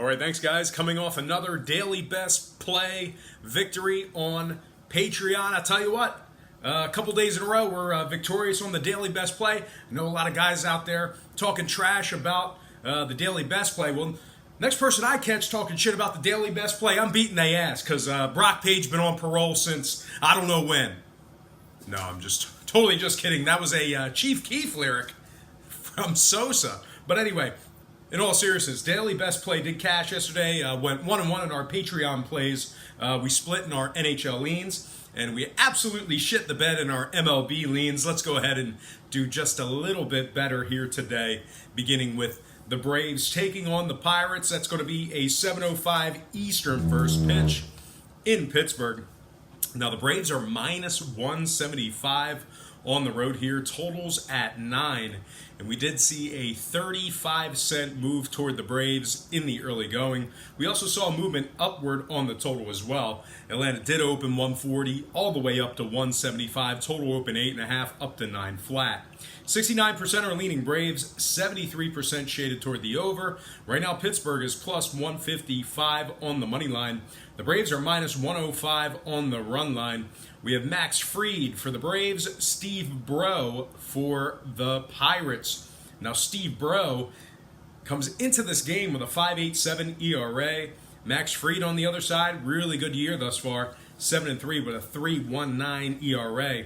All right, thanks, guys. Coming off another daily best play victory on Patreon. I tell you what, a couple days in a row, we're victorious on the daily best play. I know a lot of guys out there talking trash about the daily best play. Well, next person I catch talking shit about the daily best play, I'm beating their ass because Brock Page been on parole since I don't know when. No, I'm just totally just kidding. That was a Chief Keef lyric from Sosa. But anyway, in all seriousness, daily best play did cash yesterday. Went 1-1 in our Patreon plays. We split in our NHL leans, and we absolutely shit the bed in our MLB leans. Let's go ahead and do just a little bit better here today, beginning with the Braves taking on the Pirates. That's going to be a 7:05 Eastern first pitch in Pittsburgh. Now, the Braves are minus 175 on the road here. Totals at 9. And we did see a 35-cent move toward the Braves in the early going. We also saw a movement upward on the total as well. Atlanta did open 140 all the way up to 175. Total open 8.5 up to 9 flat. 69% are leaning Braves, 73% shaded toward the over. Right now, Pittsburgh is plus 155 on the money line. The Braves are minus 105 on the run line. We have Max Fried for the Braves, Steve Bro for the Pirates. Now, Steve Bro comes into this game with a 5.87 ERA. Max Fried on the other side, really good year thus far, 7-3 with a 3.19 ERA.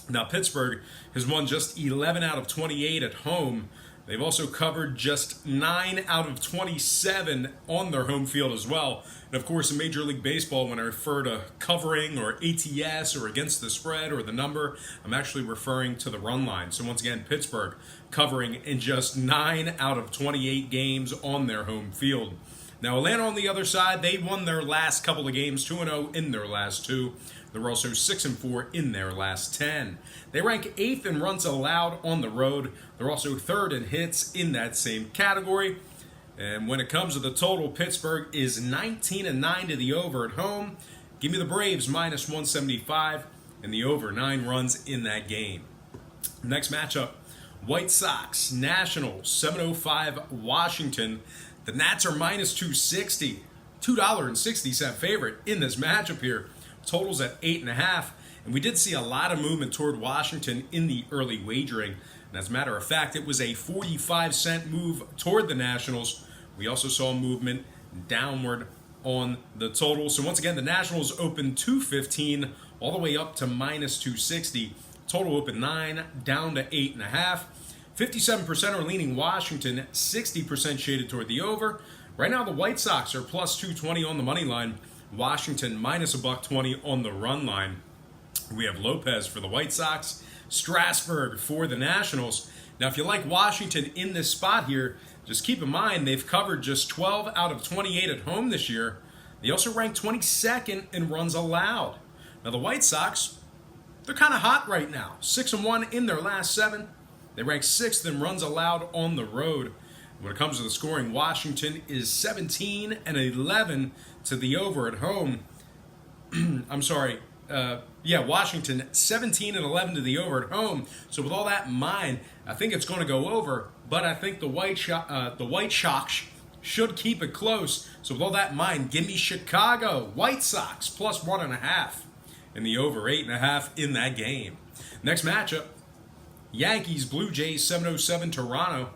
Now, Pittsburgh has won just 11 out of 28 at home. They've also covered just 9 out of 27 on their home field as well. And of course, in Major League Baseball, when I refer to covering or ATS or against the spread or the number, I'm actually referring to the run line. So once again, Pittsburgh covering in just 9 out of 28 games on their home field. Now, Atlanta on the other side, they won their last couple of games, 2-0 in their last 2. They were also 6-4 in their last 10. They rank 8th in runs allowed on the road. They're also 3rd in hits in that same category. And when it comes to the total, Pittsburgh is 19-9 to the over at home. Give me the Braves minus 175 and the over 9 runs in that game. Next matchup, White Sox, Nationals, 7:05 Washington. The Nats are minus 260, $2.60 favorite in this matchup here. Totals at 8.5. And we did see a lot of movement toward Washington in the early wagering. And as a matter of fact, it was a 45-cent move toward the Nationals. We also saw movement downward on the total. So once again, the Nationals opened 215 all the way up to minus 260. Total open 9 down to 8.5. 57% are leaning Washington, 60% shaded toward the over. Right now, the White Sox are plus 220 on the money line. Washington minus $1.20 on the run line. We have Lopez for the White Sox, Strasburg for the Nationals. Now, if you like Washington in this spot here, just keep in mind they've covered just 12 out of 28 at home this year. They also rank 22nd in runs allowed. Now, the White Sox, they're kind of hot right now. 6-1 in their last 7. They rank 6th in runs allowed on the road. When it comes to the scoring, Washington is 17-11 to the over at home. I'm sorry. Washington 17-11 to the over at home. So with all that in mind, I think it's going to go over. But I think the White Sox should keep it close. So with all that in mind, give me Chicago White Sox plus 1.5 and the over 8.5 in that game. Next matchup, Yankees Blue Jays 7:07 Toronto.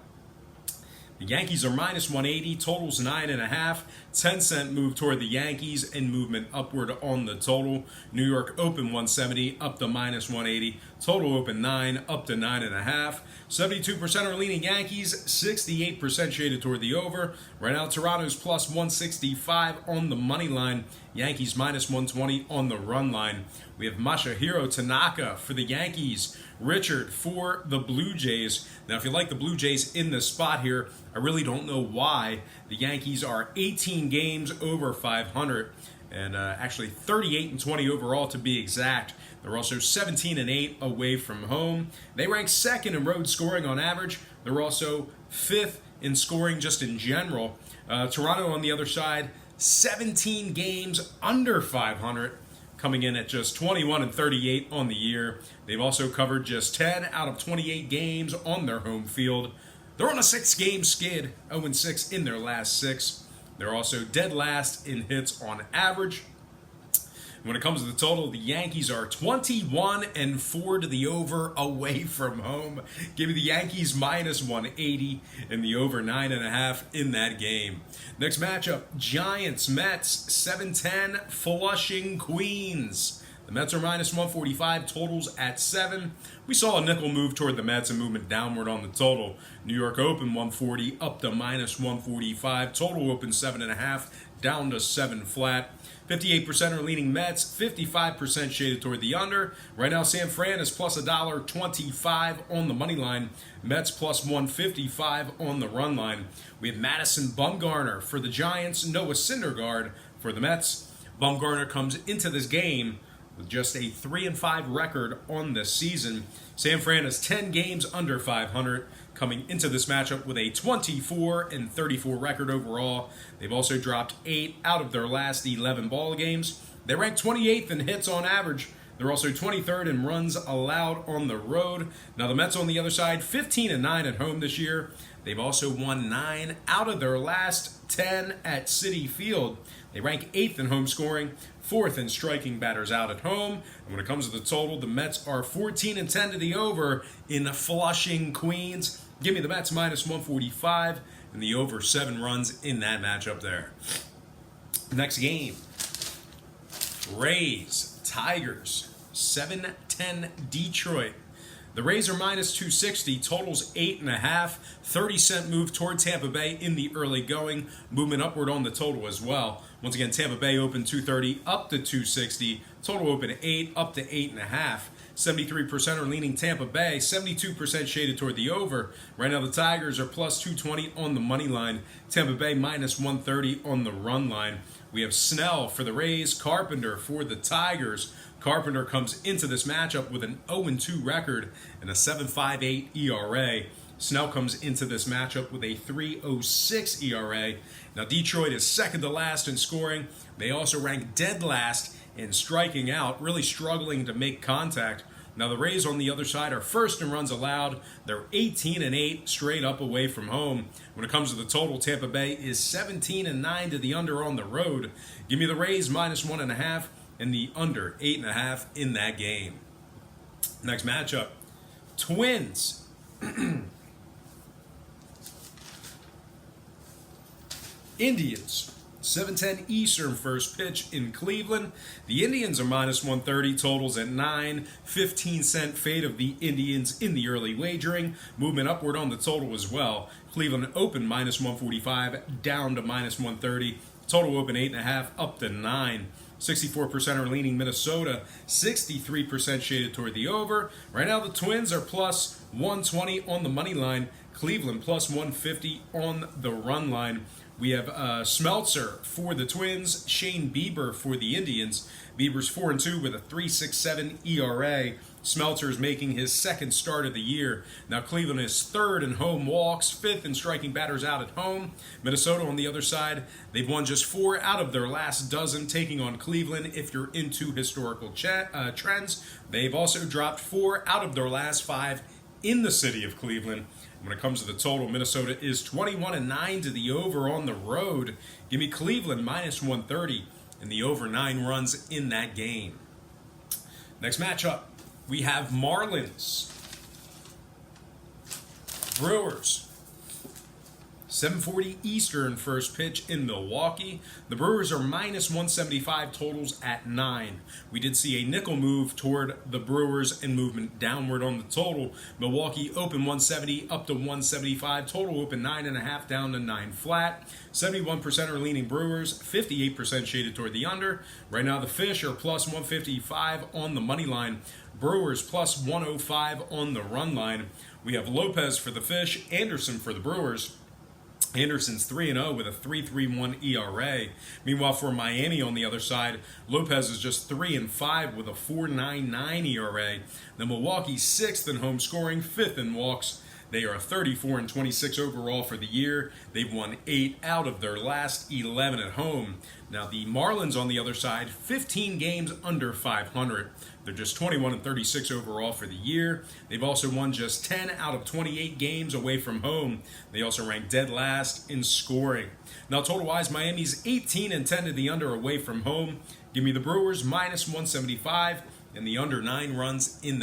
The Yankees are minus 180, totals 9.5. 10-cent move toward the Yankees and movement upward on the total. New York open 170 up to minus 180. Total open 9 up to 9.5. 72% are leaning Yankees, 68% shaded toward the over. Right now, Toronto's plus 165 on the money line. Yankees minus 120 on the run line. We have Masahiro Tanaka for the Yankees, Richard for the Blue Jays. Now, if you like the Blue Jays in this spot here, I really don't know why. The Yankees are 18 games over 500 and actually 38-20 overall to be exact. They're also 17-8 away from home. They rank 2nd in road scoring on average. They're also 5th in scoring just in general. Toronto on the other side, 17 games under 500, coming in at just 21-38 on the year. They've also covered just 10 out of 28 games on their home field. They're on a 6-game skid, 0-6 in their last 6. They're also dead last in hits on average. When it comes to the total, the Yankees are 21-4 to the over away from home. Give me the Yankees minus 180 and the over 9.5 in that game. Next matchup, Giants-Mets, 7-10, Flushing, Queens. The Mets are minus 145, totals at 7. We saw a nickel move toward the Mets and movement downward on the total. New York open 140 up to minus 145. Total open 7.5 down to 7 flat. 58% are leaning Mets, 55% shaded toward the under. Right now, San Fran is plus $1.25 on the money line. Mets plus 155 on the run line. We have Madison Bumgarner for the Giants, Noah Syndergaard for the Mets. Bumgarner comes into this game with just a 3-5 record on this season. San Fran is 10 games under 500, coming into this matchup with a 24-34 record overall. They've also dropped 8 out of their last 11 ball games. They rank 28th in hits on average. They're also 23rd in runs allowed on the road. Now the Mets on the other side, 15-9 at home this year. They've also won 9 out of their last 10 at Citi Field. They rank 8th in home scoring, 4th in striking batters out at home. And when it comes to the total, the Mets are 14-10 to the over in Flushing, Queens. Give me the Mets minus 145 and the over 7 runs in that matchup there. Next game, Rays, Tigers, 7-10 Detroit. The Rays are minus 260, totals 8.5, 30-cent move toward Tampa Bay in the early going, movement upward on the total as well. Once again, Tampa Bay open 230 up to 260, total open 8 up to 8.5. 73% are leaning Tampa Bay, 72% shaded toward the over. Right now the Tigers are plus 220 on the money line, Tampa Bay minus 130 on the run line. We have Snell for the Rays, Carpenter for the Tigers. Carpenter comes into this matchup with an 0-2 record and a 7.58 ERA. Snell comes into this matchup with a 3.06 ERA. Now Detroit is second to last in scoring. They also rank dead last in striking out, really struggling to make contact. Now the Rays on the other side are first in runs allowed. They're 18-8 straight up away from home. When it comes to the total, Tampa Bay is 17-9 to the under on the road. Give me the Rays minus 1.5 and the under 8.5 in that game. Next matchup, Twins. Indians. 7:10 Eastern first pitch in Cleveland. The Indians are minus 130, totals at 9. 15-cent fade of the Indians in the early wagering. Movement upward on the total as well. Cleveland open minus 145, down to minus 130. Total open 8.5, up to 9. 64% are leaning Minnesota, 63% shaded toward the over. Right now the Twins are plus 120 on the money line. Cleveland plus 150 on the run line. We have Smeltzer for the Twins, Shane Bieber for the Indians. Bieber's 4-2 with a 3.67 ERA. Smeltzer is making his second start of the year. Now Cleveland is third in home walks, fifth in striking batters out at home. Minnesota on the other side, they've won just 4 out of their last dozen, taking on Cleveland. If you're into historical trends, they've also dropped 4 out of their last 5 in the city of Cleveland. When it comes to the total, Minnesota is 21-9 to the over on the road. Give me Cleveland minus 130 and the over 9 runs in that game. Next matchup, we have Marlins, Brewers. 7:40 Eastern first pitch in Milwaukee. The Brewers are minus 175, totals at 9. We did see a nickel move toward the Brewers and movement downward on the total. Milwaukee open 170 up to 175, total open 9.5 down to 9 flat. 71% are leaning Brewers, 58% shaded toward the under. Right now the Fish are plus 155 on the money line. Brewers plus 105 on the run line. We have Lopez for the Fish, Anderson for the Brewers. Anderson's 3-0 with a 3.31 ERA. Meanwhile, for Miami on the other side, Lopez is just 3-5 with a 4.99 ERA. The Milwaukee's 6th in home scoring, 5th in walks. They are 34 and 26 overall for the year. They've won 8 out of their last 11 at home. Now the Marlins on the other side, 15 games under 500. They're just 21 and 36 overall for the year. They've also won just 10 out of 28 games away from home. They also rank dead last in scoring. Now total-wise, Miami's 18 and 10 to the under away from home. Give me the Brewers minus 175 and the under 9 runs in